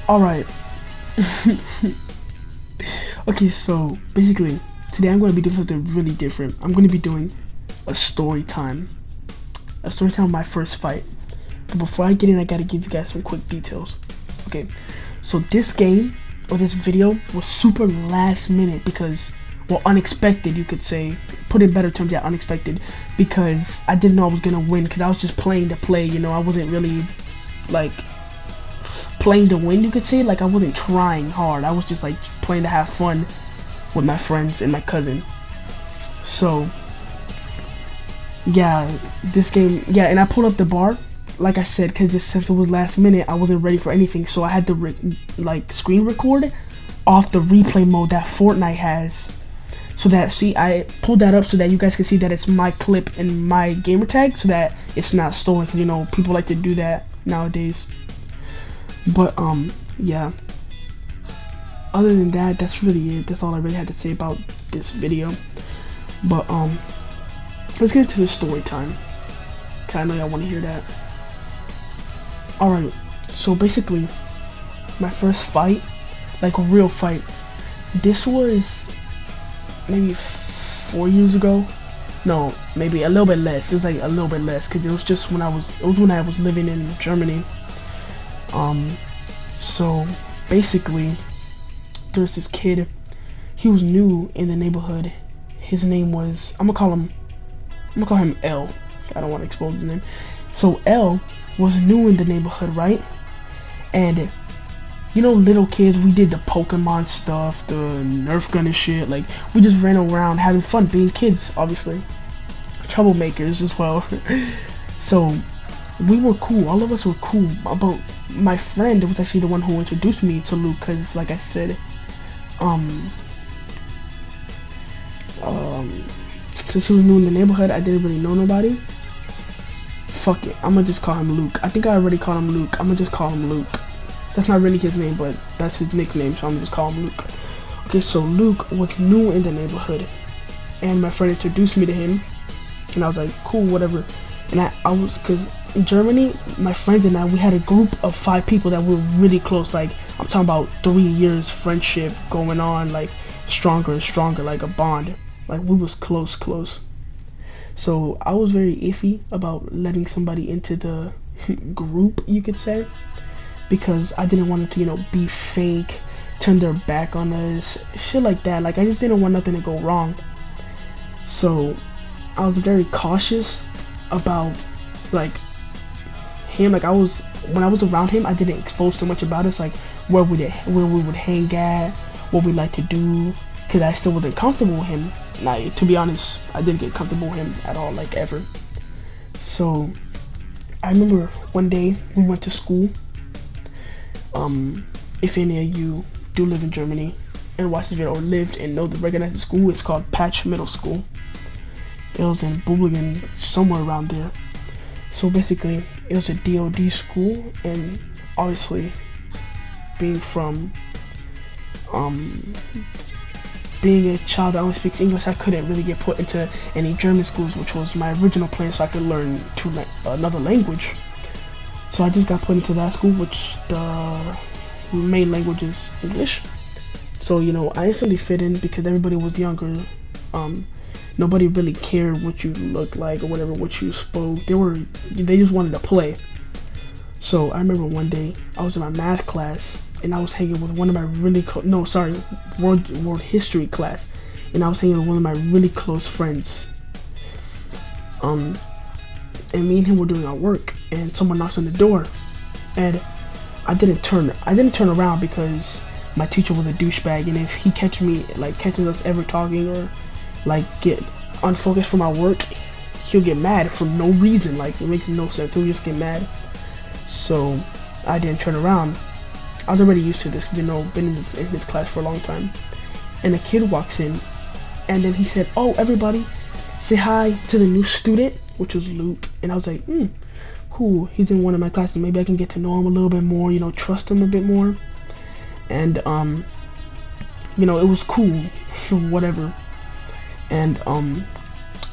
Alright. Okay, so basically, today I'm going to be doing something really different. I'm going to be doing a story time. A story time of my first fight. But before I get in, I got to give you guys some quick details. Okay, so this game, or this video, was super last minute because, well, unexpected, you could say. Put in better terms, yeah, unexpected. Because I didn't know I was going to win, because I was just playing to play, you know, I wasn't really, like, playing to win, you could say. Like, I wasn't trying hard, I was just, like, playing to have fun with my friends and my cousin. So, yeah, this game, yeah, and I pulled up the bar, like I said, because since it was last minute, I wasn't ready for anything, so I had to, like, screen record off the replay mode that Fortnite has. So that, see, I pulled that up so that you guys can see that it's my clip and my gamer tag, so that it's not stolen, because, you know, people like to do that nowadays. But, yeah. Other than that, that's really it. That's all I really had to say about this video. But, let's get into the story time, because I know y'all want to hear that. Alright, so basically, my first fight, like a real fight, this was maybe 4 years ago. No, maybe a little bit less. It was like a little bit less, because it was just when I was living in Germany. So basically, there's this kid. He was new in the neighborhood. His name was, I'm gonna call him L. I don't want to expose his name. So L was new in the neighborhood, right? And you know, little kids, we did the Pokemon stuff, the Nerf gun and shit. Like, we just ran around having fun, being kids, obviously. Troublemakers as well. So, we were cool. All of us were cool. But my friend was actually the one who introduced me to Luke, because, like I said, since he was new in the neighborhood, I didn't really know nobody. Fuck it, I'm gonna just call him Luke. I think I already called him Luke. I'm gonna just call him Luke. That's not really his name, but that's his nickname, so I'm gonna just call him Luke. Okay, so Luke was new in the neighborhood, and my friend introduced me to him, and I was like, cool, whatever. And I was, because in Germany, my friends and I, we had a group of 5 people that were really close. Like, I'm talking about 3 years friendship going on, like, stronger and stronger, like a bond. Like, we was close. So I was very iffy about letting somebody into the group, you could say, because I didn't want it to, you know, be fake, turn their back on us, shit like that. Like, I just didn't want nothing to go wrong. So I was very cautious about, like, him. Like, when I was around him, I didn't expose too much about us, like where we would hang at, what we like to do, because I still wasn't comfortable with him. Like, to be honest, I didn't get comfortable with him at all, like, ever. So I remember one day we went to school. If any of you do live in Germany and watch this video, or lived and know the recognized school, it's called Patch Middle School. It was in Bublingen, somewhere around there. So basically, it was a DOD school, and obviously, being a child that only speaks English, I couldn't really get put into any German schools, which was my original plan, so I could learn another language. So I just got put into that school, which the main language is English. So, you know, I instantly fit in because everybody was younger. Nobody really cared what you looked like or whatever, what you spoke. They just wanted to play. So I remember one day I was in my math class, and I was hanging with one of my really world history class, and I was hanging with one of my really close friends. And me and him were doing our work, and someone knocks on the door, and I didn't turn around because my teacher was a douchebag, and if he catches us ever talking or like get unfocused from our work, he'll get mad for no reason. Like, it makes no sense. He'll just get mad. So I didn't turn around. I was already used to this because, you know, been in this class for a long time. And a kid walks in, and then he said, "Oh, everybody, say hi to the new student," which was Luke. And I was like, cool. He's in one of my classes. Maybe I can get to know him a little bit more, you know, trust him a bit more. And you know, it was cool, whatever. And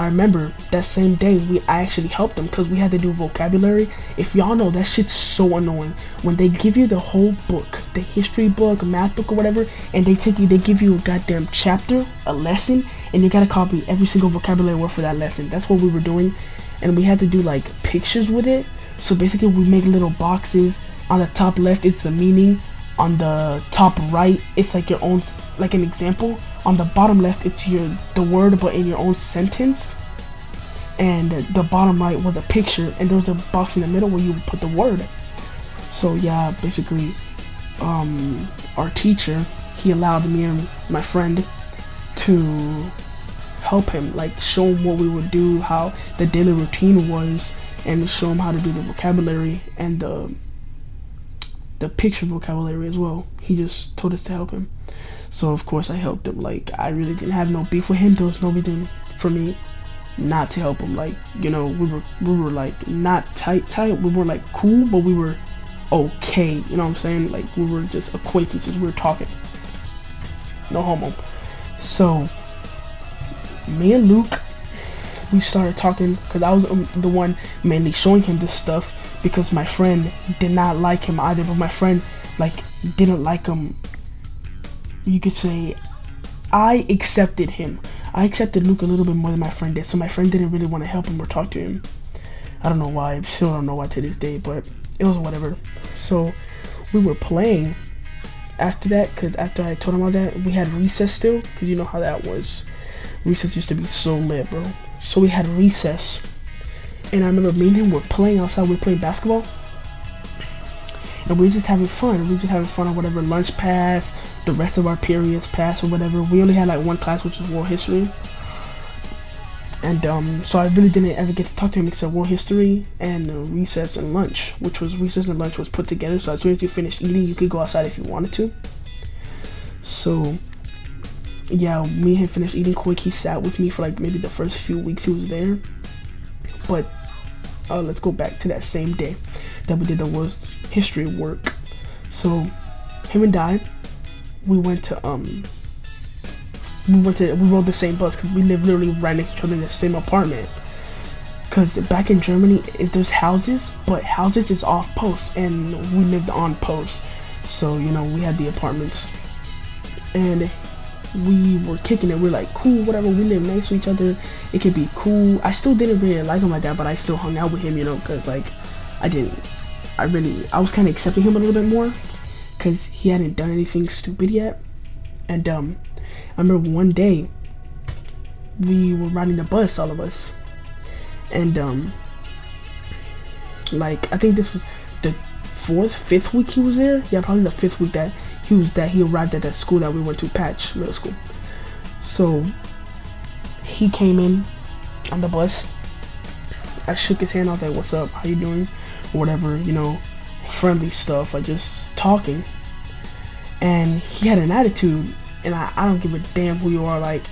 I remember that same day I actually helped them because we had to do vocabulary. If y'all know, that shit's so annoying when they give you the whole book, the history book, math book, or whatever, and they give you a goddamn chapter, a lesson, and you gotta copy every single vocabulary word for that lesson. That's what we were doing, and we had to do like pictures with it. So basically, we make little boxes. On the top left, it's the meaning. On the top right, it's like your own, like an example. On the bottom left, it's the word, but in your own sentence. And the bottom right was a picture, and there was a box in the middle where you would put the word. So yeah, basically, our teacher, he allowed me and my friend to help him, like show him what we would do, how the daily routine was, and show him how to do the vocabulary and the picture vocabulary as well. He just told us to help him. So of course I helped him. Like, I really didn't have no beef with him. There was no reason for me not to help him. Like, you know, we were like not tight. We were like cool, but we were okay. You know what I'm saying? Like, we were just acquaintances. We were talking. No homo. So me and Luke, we started talking because I was the one mainly showing him this stuff, because my friend did not like him either, but my friend like didn't like him. You could say I accepted him. I accepted Luke a little bit more than my friend did, so my friend didn't really want to help him or talk to him. I don't know why. I still don't know why to this day, but it was whatever. So we were playing after that, because after I told him all that, we had recess still, because you know how that was. Recess used to be so lit, bro. So we had recess, and I remember me and him were playing outside. We were playing basketball, and we were just having fun. We were just having fun or whatever. Lunch passed, the rest of our periods passed or whatever. We only had like one class, which was war history, and so I really didn't ever get to talk to him except war history and recess and lunch, which was recess and lunch was put together. So as soon as you finished eating, you could go outside if you wanted to. So yeah, me and him finished eating quick. He sat with me for like maybe the first few weeks he was there. But let's go back to that same day that we did the world history work. So him and I, we rode the same bus because we live literally right next to each other in the same apartment. Because back in Germany, there's houses, but houses is off post, and we lived on post. So, you know, we had the apartments, and we were kicking it. We're like, cool, whatever, we live next to each other, it could be cool. I still didn't really like him like that, but I still hung out with him, you know, because like I was kind of accepting him a little bit more because he hadn't done anything stupid yet. And I remember one day we were riding the bus, all of us, and like I think this was the 5th week he was there. Yeah, probably the 5th week that he arrived at that school that we went to, Patch Middle School. So he came in on the bus. I shook his hand. I was like, what's up, how you doing, or whatever, you know, friendly stuff, like just talking. And he had an attitude, and I don't give a damn who you are. Like,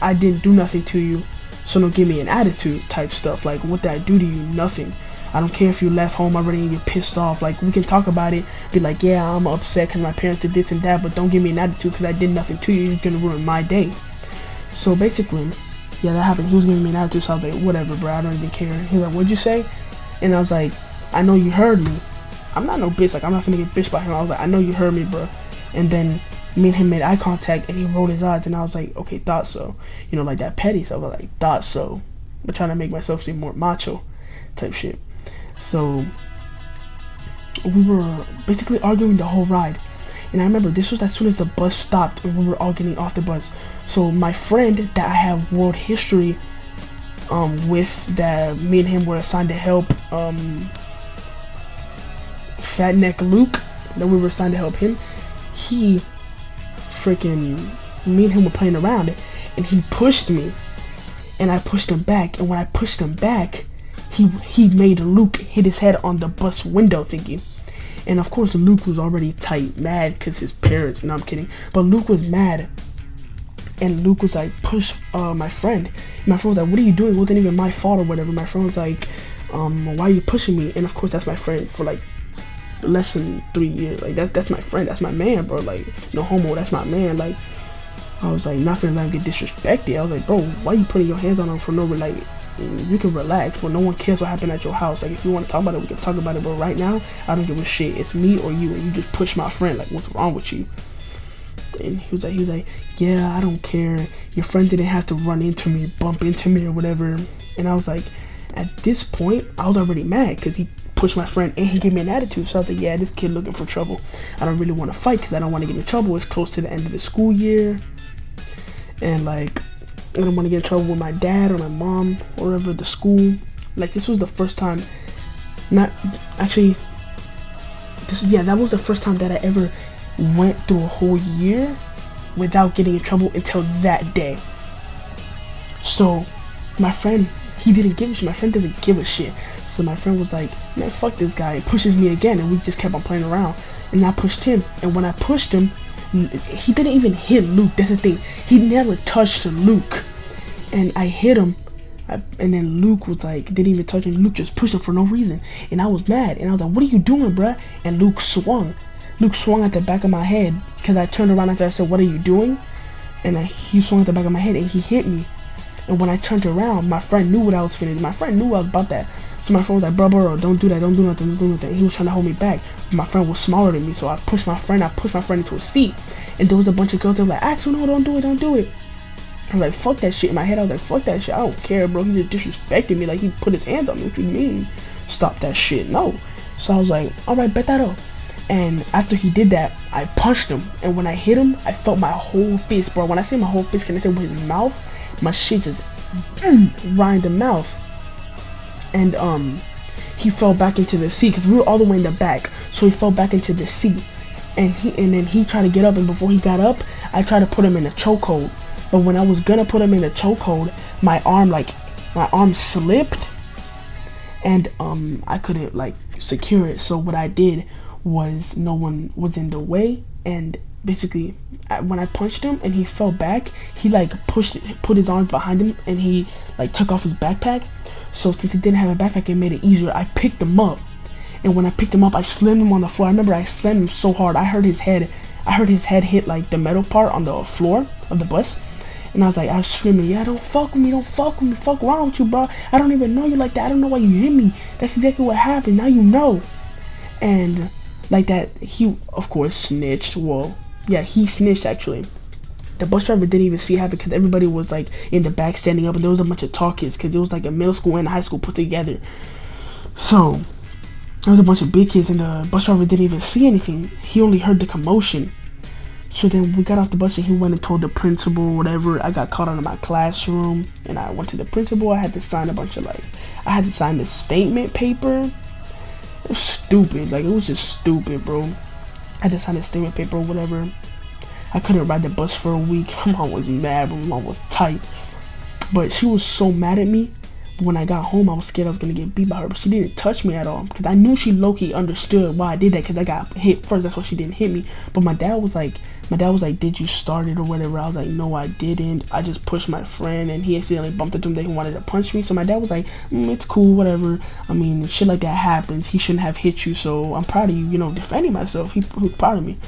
I didn't do nothing to you, so don't give me an attitude type stuff. Like, what did I do to you? Nothing. I don't care if you left home already and you're pissed off. Like, we can talk about it, be like, yeah, I'm upset because my parents did this and that, but don't give me an attitude because I did nothing to you. You're gonna ruin my day. So basically, yeah, that happened. He was giving me an attitude, so I was like, whatever, bro, I don't even care. He's like, what'd you say? And I was like, I know you heard me. I'm not no bitch. Like, I'm not finna get bitched by him. I was like, I know you heard me, bro. And then me and him made eye contact, and he rolled his eyes, and I was like, okay, thought so. You know, like that petty. So I was like, thought so. But trying to make myself seem more macho type shit. So we were basically arguing the whole ride. And I remember this was as soon as the bus stopped and we were all getting off the bus. So my friend that I have world history with, that me and him were assigned to help, Fat Neck Luke, that we were assigned to help him, he freaking, me and him were playing around, and he pushed me, and I pushed him back, and when I pushed him back, he made Luke hit his head on the bus window thingy. And of course Luke was already tight mad because his parents, no, I'm kidding, but Luke was mad, and Luke was like, push my friend. And my friend was like, what are you doing? It wasn't even my fault or whatever. My friend was like, why are you pushing me? And of course that's my friend for like less than 3 years. Like that's my friend, that's my man, bro. Like, no homo, that's my man. Like, I was like, not finna let him get disrespected. I was like, bro, why you putting your hands on him for no, like, you can relax, but no one cares what happened at your house. Like, if you want to talk about it, we can talk about it, but right now, I don't give a shit. It's me or you, and you just push my friend. Like, what's wrong with you? And he was like, yeah, I don't care. Your friend didn't have to run into me, bump into me or whatever. And I was like, at this point, I was already mad because he pushed my friend and he gave me an attitude. So I was like, yeah, this kid looking for trouble. I don't really want to fight because I don't want to get in trouble. It's close to the end of the school year. And like, I don't want to get in trouble with my dad or my mom or whatever, the school. Like, this was the first time, not actually, that was the first time that I ever went through a whole year without getting in trouble until that day. So my friend, he didn't give a shit. My friend didn't give a shit. So my friend was like, man, fuck this guy, and pushes me again, and we just kept on playing around. And I pushed him, and when I pushed him, he didn't even hit Luke. That's the thing. He never touched Luke. And I hit him, and then Luke was like, didn't even touch him. Luke just pushed him for no reason. And I was mad. And I was like, what are you doing, bruh? And Luke swung. Luke swung at the back of my head because I turned around after I said, what are you doing? And he swung at the back of my head and he hit me. And when I turned around, my friend knew what I was finna do. My friend knew I was about that. So my friend was like, bro, don't do that, don't do nothing, don't do nothing. And he was trying to hold me back. My friend was smaller than me, so I pushed my friend into a seat. And there was a bunch of girls that were like, Axel, no, don't do it. I was like, fuck that shit. In my head, I was like, fuck that shit. I don't care, bro. He just disrespected me. Like, he put his hands on me. What you mean? Stop that shit. No. So I was like, alright, bet that up. And after he did that, I punched him. And when I hit him, I felt my whole fist, bro. When I say my whole fist connected with his mouth, my shit just right in the mouth. And he fell back into the seat because we were all the way in the back. So he fell back into the seat. And then he tried to get up, and before he got up, I tried to put him in a chokehold. But when I was gonna put him in a chokehold, my arm slipped, and I couldn't like secure it. So what I did was, no one was in the way, and basically when I punched him and he fell back, he like put his arms behind him, and he like took off his backpack. So since he didn't have a backpack, it made it easier. I picked him up, and when I picked him up, I slammed him on the floor. I remember I slammed him so hard, I heard his head hit like the metal part on the floor of the bus. And I was screaming, yeah, don't fuck with me, fuck wrong with you, bro. I don't even know you like that. I don't know why you hit me. That's exactly what happened. Now you know. And like that, he of course snitched. Well, yeah, he snitched actually. The bus driver didn't even see it happen because everybody was like in the back standing up, and there was a bunch of tall kids because it was like a middle school and a high school put together. So there was a bunch of big kids, and the bus driver didn't even see anything. He only heard the commotion. So then we got off the bus, and he went and told the principal or whatever. I got called out of my classroom, and I went to the principal. I had to sign I had to sign this statement paper. It was stupid. Like, it was just stupid, bro. I had to sign a statement paper or whatever. I couldn't ride the bus for a week. My mom was mad, but my mom was tight. But she was so mad at me. When I got home, I was scared I was gonna get beat by her, but she didn't touch me at all because I knew she low-key understood why I did that, because I got hit first. That's why she didn't hit me. But my dad was like, did you start it or whatever? I was like, no, I didn't. I just pushed my friend, and he accidentally bumped into him that he wanted to punch me. So my dad was like, it's cool, whatever. I mean, shit like that happens. He shouldn't have hit you, so I'm proud of you, defending myself. He was proud of me.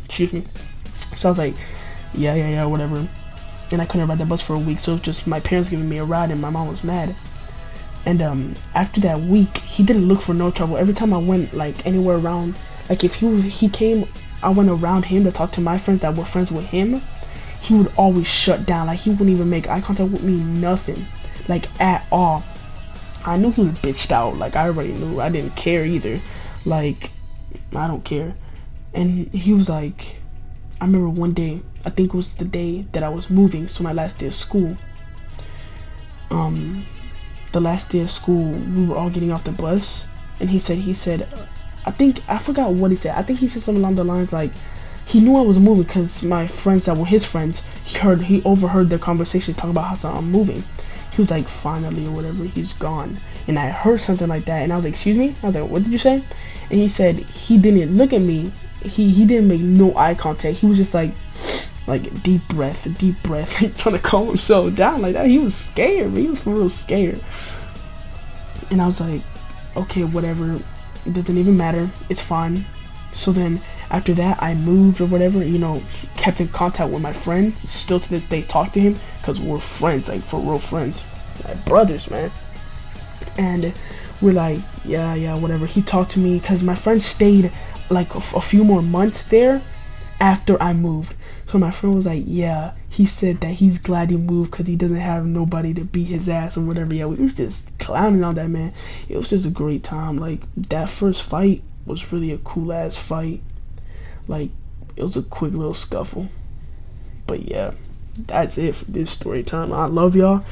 Excuse me. So I was like, yeah, whatever. And I couldn't ride the bus for a week, so it was just my parents giving me a ride, and my mom was mad. And after that week, he didn't look for no trouble. Every time I went like anywhere around, like if he came, I went around him to talk to my friends that were friends with him, he would always shut down. Like, he wouldn't even make eye contact with me, nothing, like at all. I knew he was bitched out. Like, I already knew. I didn't care either. Like, I don't care. And he was like, I remember one day, I think it was the day that I was moving, so my last day of school. The last day of school, we were all getting off the bus, and he said, I forgot what he said. I think he said something along the lines like, he knew I was moving because my friends that were his friends, he overheard their conversation talking about how I'm moving. He was like, finally, or whatever, he's gone. And I heard something like that, and I was like, excuse me? I was like, what did you say? And he said he didn't look at me. He didn't make no eye contact. He was just like deep breath, like trying to calm himself down like that. He was scared, man. He was for real scared. And I was like, okay, whatever. It doesn't even matter. It's fine. So then after that, I moved or whatever, you know, kept in contact with my friend. Still to this day, talk to him because we're friends, like for real friends, like brothers, man. And we're like, yeah, whatever. He talked to me because my friend stayed like a few more months there after I moved. So my friend was like, yeah, he said that he's glad he moved because he doesn't have nobody to beat his ass or whatever. Yeah, we was just clowning on that, man. It was just a great time. Like, that first fight was really a cool ass fight. Like, it was a quick little scuffle. But yeah, that's it for this story time. I love y'all.